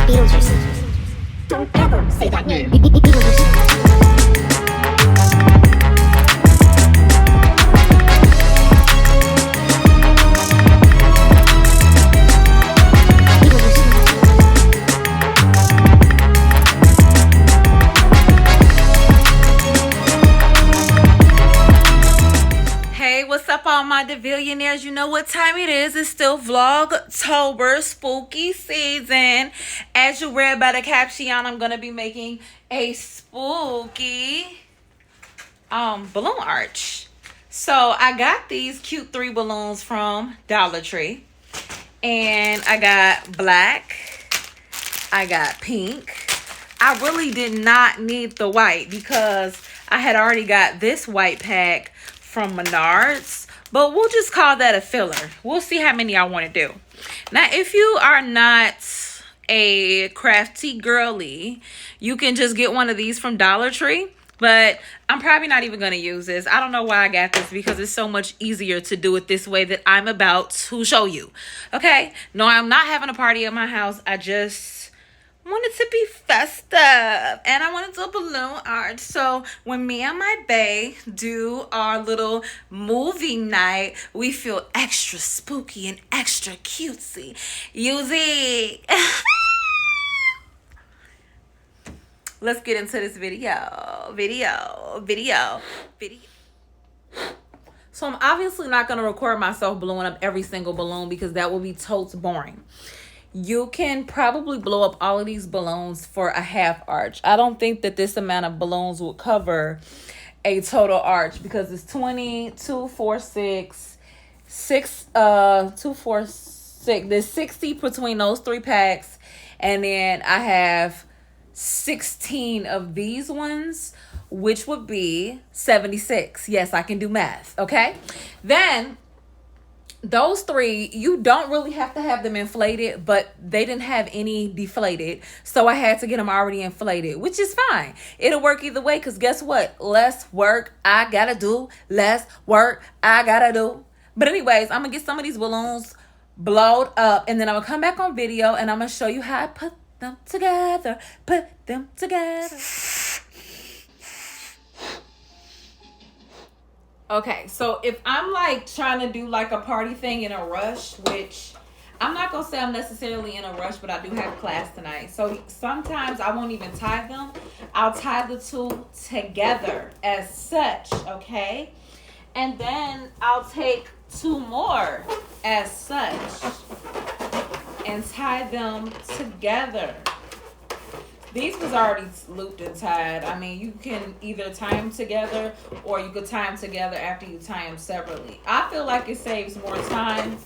Beetlejuice. Don't ever say that name. Beetlejuice. Hey, what's up, all my Devillionaires? You know what time it is. It's still Vlogtober, spooky season. As you read by the caption, I'm going to be making a spooky balloon arch. So I got these cute 3 balloons from Dollar Tree. And I got black. I got pink. I really did not need the white because I had already got this white pack from Menards, but we'll just call that a filler. We'll see how many I want to do. Now, if you are not a crafty girly, you can just get one of these from Dollar Tree, but I'm probably not even going to use this. I don't know why I got this because it's so much easier to do it this way that I'm about to show you. Okay? No, I'm not having a party at my house. I just wanted to be festive and I wanted to do a balloon art. So when me and my bae do our little movie night, we feel extra spooky and extra cutesy. Yuzi. Let's get into this video. So I'm obviously not going to record myself blowing up every single balloon because that will be totes boring. You can probably blow up all of these balloons for a half arch. I don't think that this amount of balloons will cover a total arch because it's 20, 2, 4, 6, 6, 2, 4, 6. There's 60 between those 3 packs. And then I have 16 of these ones, which would be 76. Yes, I can do math. Okay. Then those 3, you don't really have to have them inflated, but they didn't have any deflated. So I had to get them already inflated, which is fine. It'll work either way because guess what? Less work I gotta do. Less work I gotta do. But anyways, I'm going to get some of these balloons blowed up and then I'm going to come back on video and I'm going to show you how I put them together. Put them together. Okay, so if I'm like trying to do like a party thing in a rush, which I'm not going to say I'm necessarily in a rush, but I do have class tonight. So sometimes I won't even tie them. I'll tie the 2 together as such, okay? And then I'll take 2 more as such and tie them together. These was already looped and tied. I mean, you can either tie them together or you could tie them together after you tie them separately. I feel like it saves more time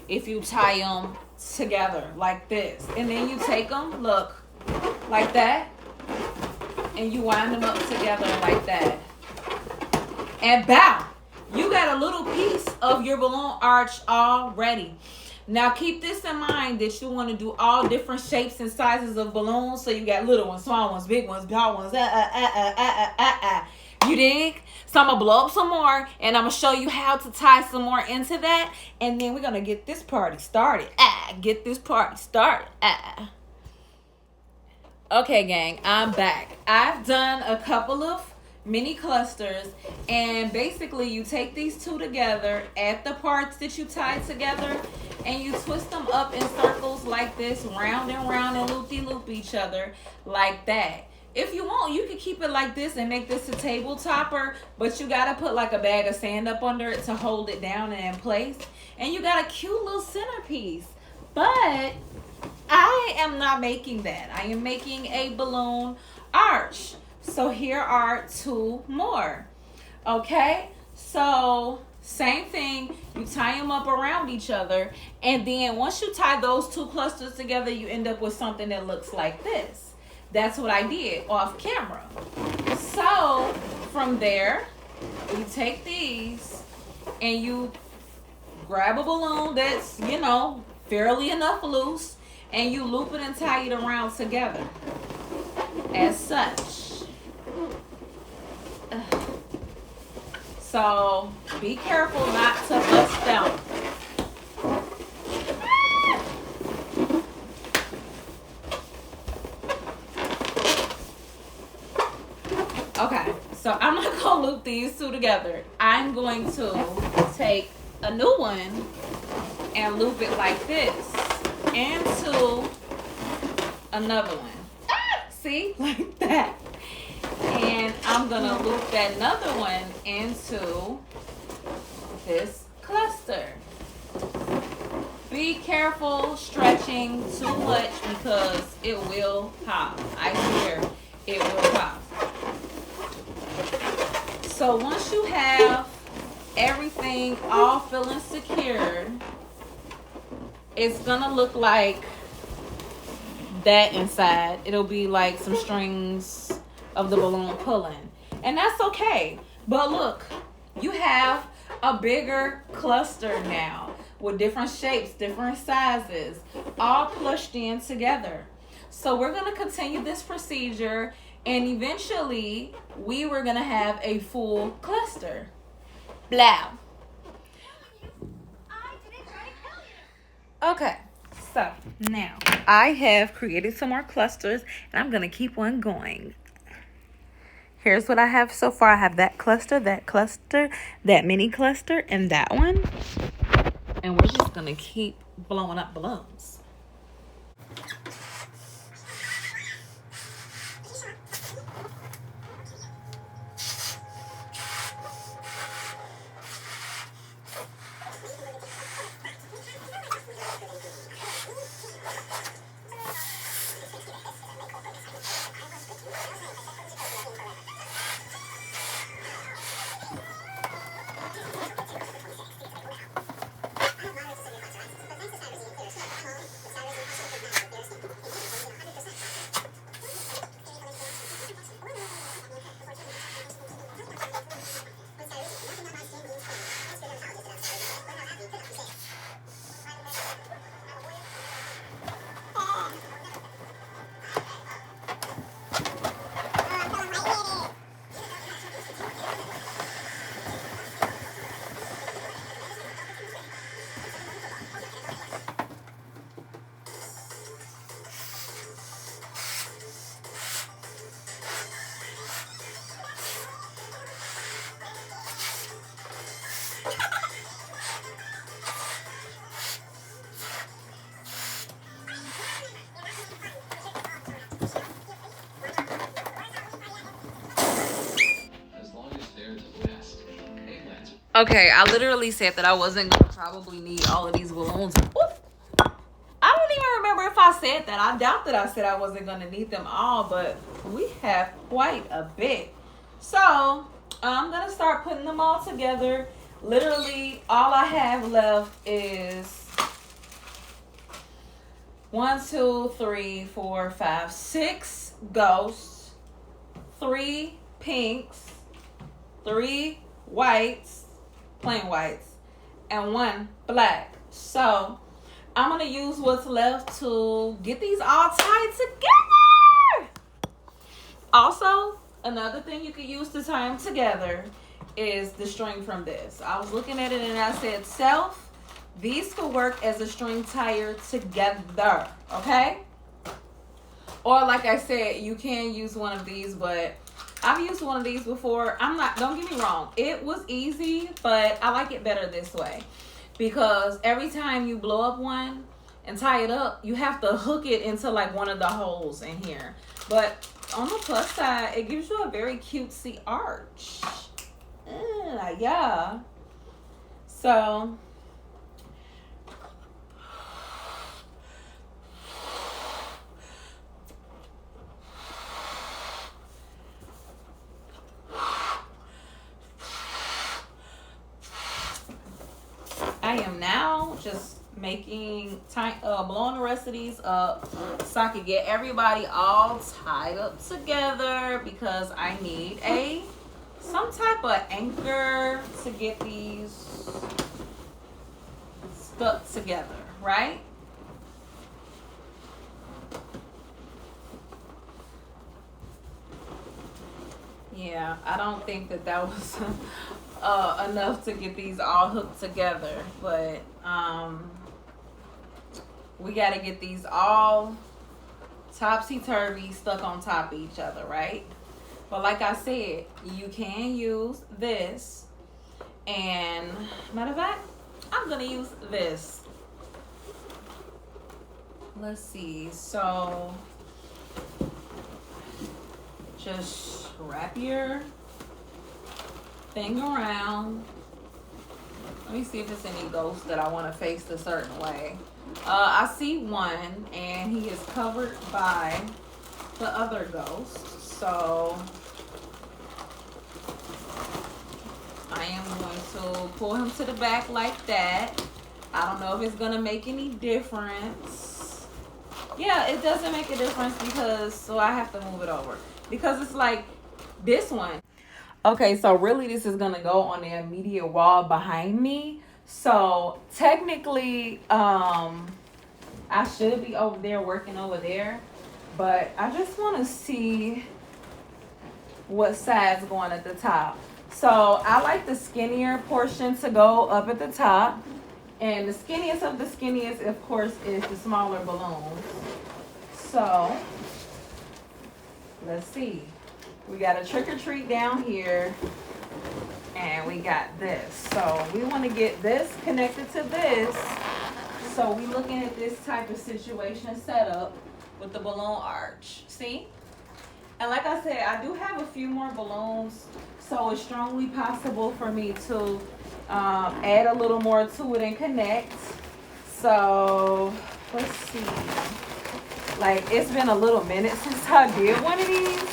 if you tie them together like this. And then you take them, look, like that. And you wind them up together like that. And bow! You got a little piece of your balloon arch already. Now, keep this in mind that you want to do all different shapes and sizes of balloons. So you got little ones, small ones, big ones, tall ones. You dig? So I'm going to blow up some more. And I'm going to show you how to tie some more into that. And then we're going to get this party started. Get this party started. Okay, gang. I'm back. I've done a couple of mini clusters, and basically you take these 2 together at the parts that you tied together and you twist them up in circles like this, round and loop-de-loop each other like that. If you want, you can keep it like this and make this a table topper, but you gotta put like a bag of sand up under it to hold it down and in place, and you got a cute little centerpiece. But I am not making that. I am making a balloon arch. So here are 2 more. Okay, so same thing. You tie them up around each other. And then once you tie those 2 clusters together, you end up with something that looks like this. That's what I did off camera. So from there, you take these and you grab a balloon that's, you know, fairly enough loose. And you loop it and tie it around together as such. So be careful not to bust them. Okay, so I'm not gonna loop these two together. I'm going to take a new one and loop it like this into another one. Ah, see, like that. And I'm gonna loop that another one into this cluster. Be careful stretching too much because it will pop. I swear it will pop. So once you have everything all feeling secure, it's gonna look like that inside. It'll be like some strings of the balloon pulling, and that's okay. But look, you have a bigger cluster now with different shapes, different sizes, all plushed in together. So we're gonna continue this procedure, and eventually we were gonna have a full cluster. Blah. Okay, so now I have created some more clusters, and I'm gonna keep on going. Here's what I have so far. I have that cluster, that mini cluster, and that one. And we're just gonna keep blowing up balloons. Okay, I literally said that I wasn't going to probably need all of these balloons. Oof. I don't even remember if I said that. I doubt that I said I wasn't going to need them all, but we have quite a bit. So I'm going to start putting them all together. Literally, all I have left is 1, 2, 3, 4, 5, 6 ghosts, 3 pinks, 3 whites, plain whites, and 1 black. So I'm gonna use what's left to get these all tied together. Also, another thing you can use to tie them together is the string from this. I was looking at it and I said, self, these could work as a string tire together, okay? Or like I said, you can use one of these, but I've used one of these before. Don't get me wrong, it was easy, but I like it better this way because every time you blow up one and tie it up, you have to hook it into like one of the holes in here. But on the plus side, it gives you a very cutesy arch. Yeah. So I am now just making blowing the rest of these up so I can get everybody all tied up together because I need some type of anchor to get these stuck together, right? Yeah, I don't think that was enough to get these all hooked together, but we got to get these all topsy-turvy stuck on top of each other, right? But like I said, you can use this. And matter of fact, I'm gonna use this. Let's see. So just wrap your thing around. Let me see if there's any ghosts that I want to face a certain way. I see one, and he is covered by the other ghost. So I am going to pull him to the back like that. I don't know if it's going to make any difference. Yeah, it doesn't make a difference because, so I have to move it over. Because it's like this one. Okay, so really this is going to go on the immediate wall behind me. So technically, I should be over there working over there. But I just want to see what side's going at the top. So I like the skinnier portion to go up at the top. And the skinniest of the skinniest, of course, is the smaller balloons. So let's see. We got a trick or treat down here, and we got this. So we want to get this connected to this. So we looking at this type of situation setup with the balloon arch. See? And like I said, I do have a few more balloons, so it's strongly possible for me to add a little more to it and connect. So let's see. Like, it's been a little minute since I did one of these.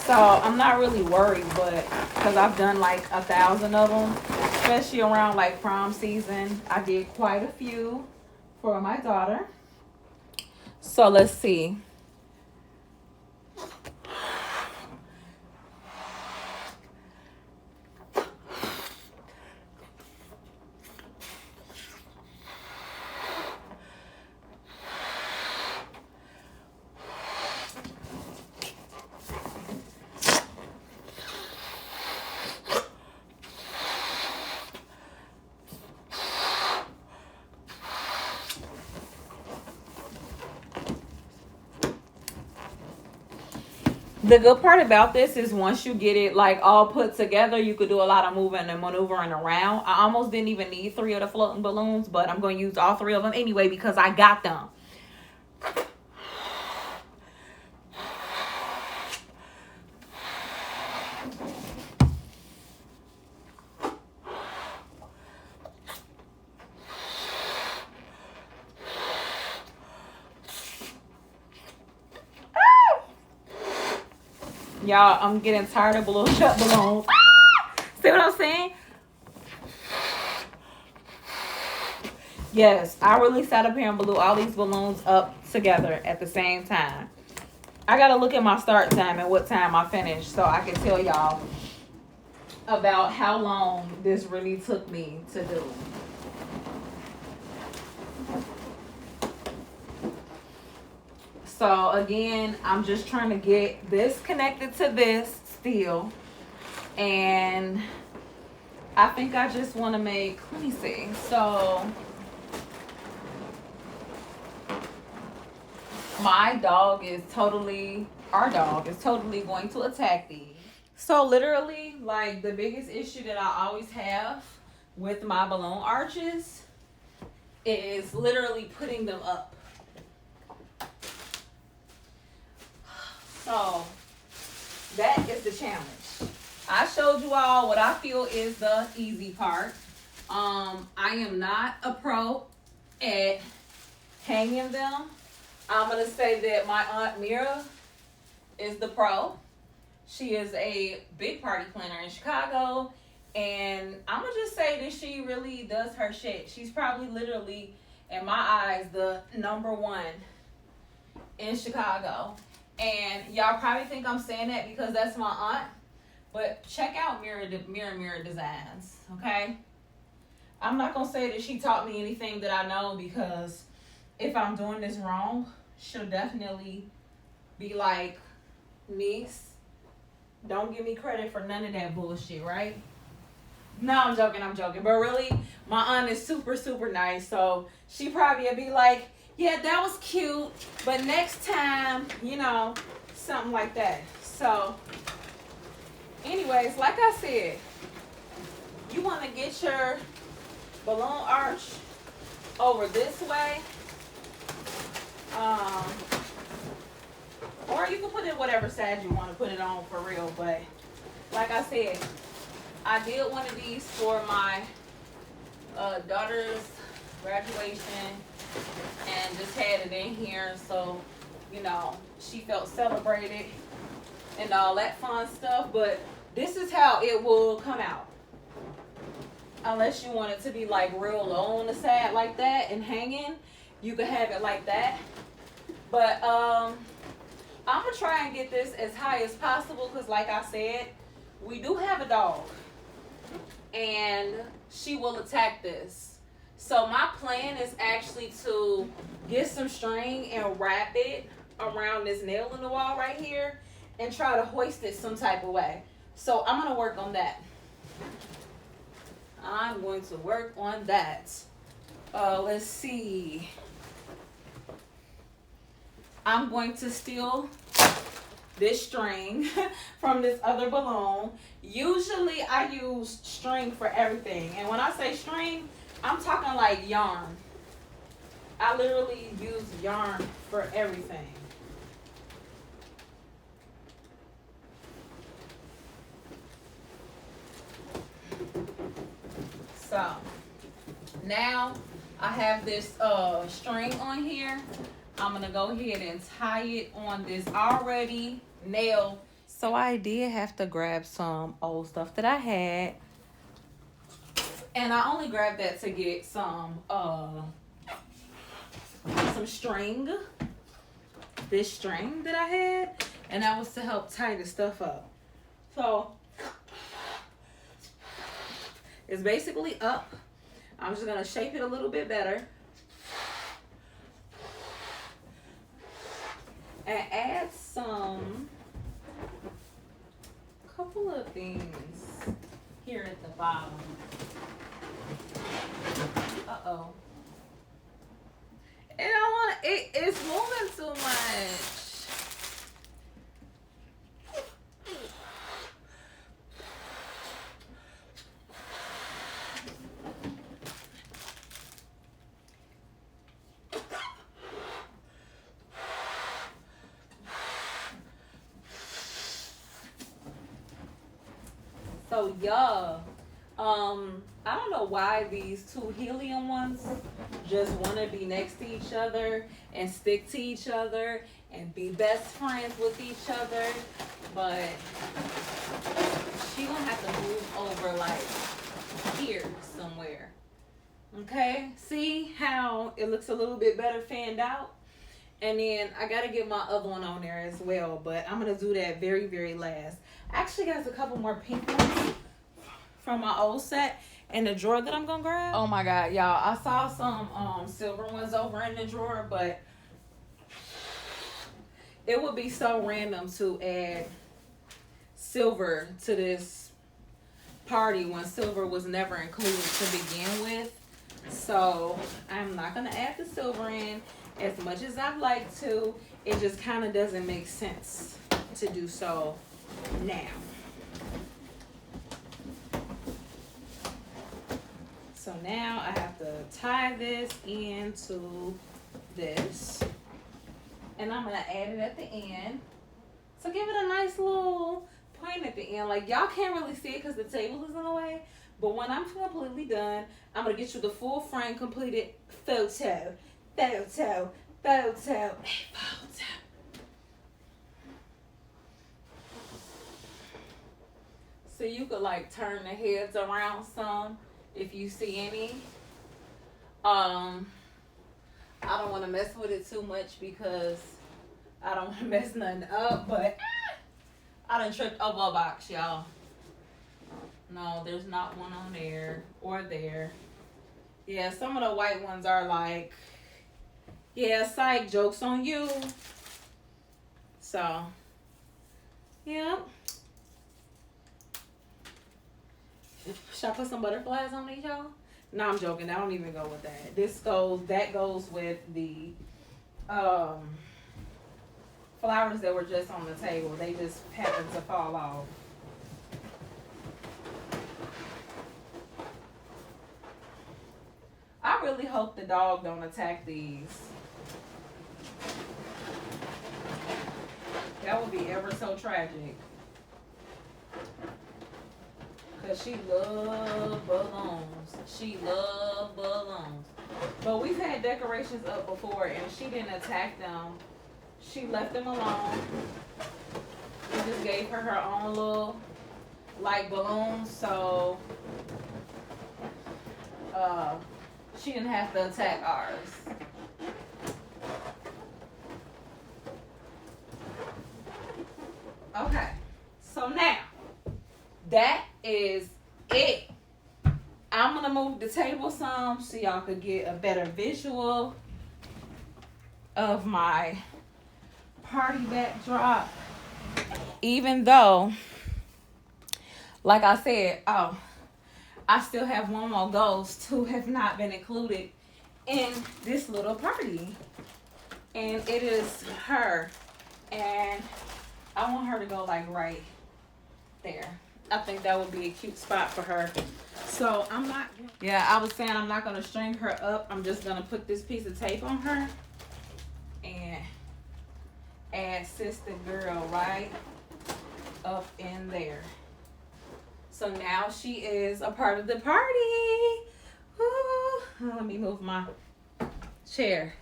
So I'm not really worried, but because I've done like 1,000 of them, especially around like prom season, I did quite a few for my daughter. So let's see. The good part about this is once you get it like all put together, you could do a lot of moving and maneuvering around. I almost didn't even need 3 of the floating balloons, but I'm going to use all 3 of them anyway because I got them. Y'all, I'm getting tired of balloon shut balloons. See what I'm saying? Yes, I really sat up here and blew all these balloons up together at the same time. I got to look at my start time and what time I finished so I can tell y'all about how long this really took me to do. So again, I'm just trying to get this connected to this still. And I think I just want to make, let me see. So our dog is totally going to attack these. So literally, like, the biggest issue that I always have with my balloon arches is literally putting them up. So that is the challenge. I showed you all what I feel is the easy part. I am not a pro at hanging them. I'm going to say that my Aunt Mira is the pro. She is a big party planner in Chicago. And I'm going to just say that she really does her shit. She's probably literally, in my eyes, the #1 in Chicago. And y'all probably think I'm saying that because that's my aunt. But check out Mira Designs, okay? I'm not going to say that she taught me anything that I know because if I'm doing this wrong, she'll definitely be like, niece, don't give me credit for none of that bullshit, right? No, I'm joking. But really, my aunt is super, super nice. So she probably would be like, yeah, that was cute, but next time, you know, something like that. So Anyways, like I said, you want to get your balloon arch over this way. Or you can put it whatever side you want to put it on for real. But like I said, I did one of these for my daughter's graduation and just had it in here so, you know, she felt celebrated and all that fun stuff. But this is how it will come out. Unless you want it to be like real low on the side like that and hanging, you can have it like that. But I'm gonna try and get this as high as possible because like I said, we do have a dog and she will attack this. So my plan is actually to get some string and wrap it around this nail in the wall right here and try to hoist it some type of way. So I'm gonna work on that. I'm going to work on that. Let's see. I'm going to steal this string from this other balloon. Usually I use string for everything. And when I say string, I'm talking like yarn. I literally use yarn for everything. So now I have this string on here. I'm gonna go ahead and tie it on this already nail. So I did have to grab some old stuff that I had, and I only grabbed that to get some string, this string that I had, and that was to help tie the stuff up. So it's basically up. I'm just gonna shape it a little bit better and add some couple of things here at the bottom. Uh-oh. It don't want it's moving too much. So yeah, I don't know why these two helium ones just want to be next to each other and stick to each other and be best friends with each other, but she gonna have to move over like here somewhere. Okay, see how it looks a little bit better fanned out? And then I gotta get my other one on there as well, but I'm gonna do that very, very last. I actually got a couple more pink ones from my old set in the drawer that I'm gonna grab. Oh my god, y'all, I saw some silver ones over in the drawer, but it would be so random to add silver to this party when silver was never included to begin with. So I'm not gonna add the silver in as much as I'd like to. It just kind of doesn't make sense to do so now. So now I have to tie this into this, and I'm gonna add it at the end to give it a nice little point at the end. Like y'all can't really see it because the table is in the way, but when I'm completely done, I'm gonna get you the full frame completed photo. So you could like turn the heads around some if you see any. I don't want to mess with it too much because I don't want to mess nothing up, but I done tripped over a box, y'all. No, there's not one on there or there. Yeah, some of the white ones are like, yeah, psych, joke's on you. So, yeah. Should I put some butterflies on these, y'all? No, I'm joking. I don't even go with that. That goes with the flowers that were just on the table. They just happened to fall off. hope the dog don't attack these. That would be ever so tragic. Because she loves balloons. She loves balloons. But we've had decorations up before and she didn't attack them. She left them alone. We just gave her her own little like balloons, so she didn't have to attack ours. Okay, so now that is it. I'm gonna move the table some so y'all could get a better visual of my party backdrop. Even though, like I said, I still have one more ghost who have not been included in this little party. And it is her. And I want her to go like right there. I think that would be a cute spot for her. So I'm not, yeah, I was saying I'm not going to string her up. I'm just going to put this piece of tape on her and add Sister Girl right up in there. So now she is a part of the party. Ooh, let me move my chair.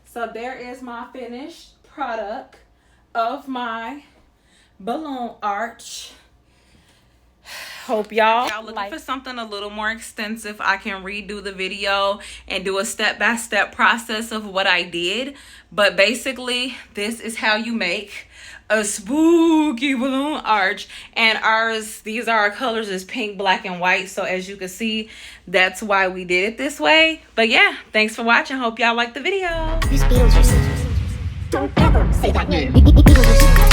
So there is my finished product of my balloon arch. Hope y'all looking for something a little more extensive. I can redo the video and do a step-by-step process of what I did. But basically, this is how you make a spooky balloon arch. And ours, these are our colors, is pink, black, and white. So as you can see, that's why we did it this way. But yeah, thanks for watching. Hope y'all liked the video. Who's Beetlejuice? Don't ever say that name. Beetlejuice.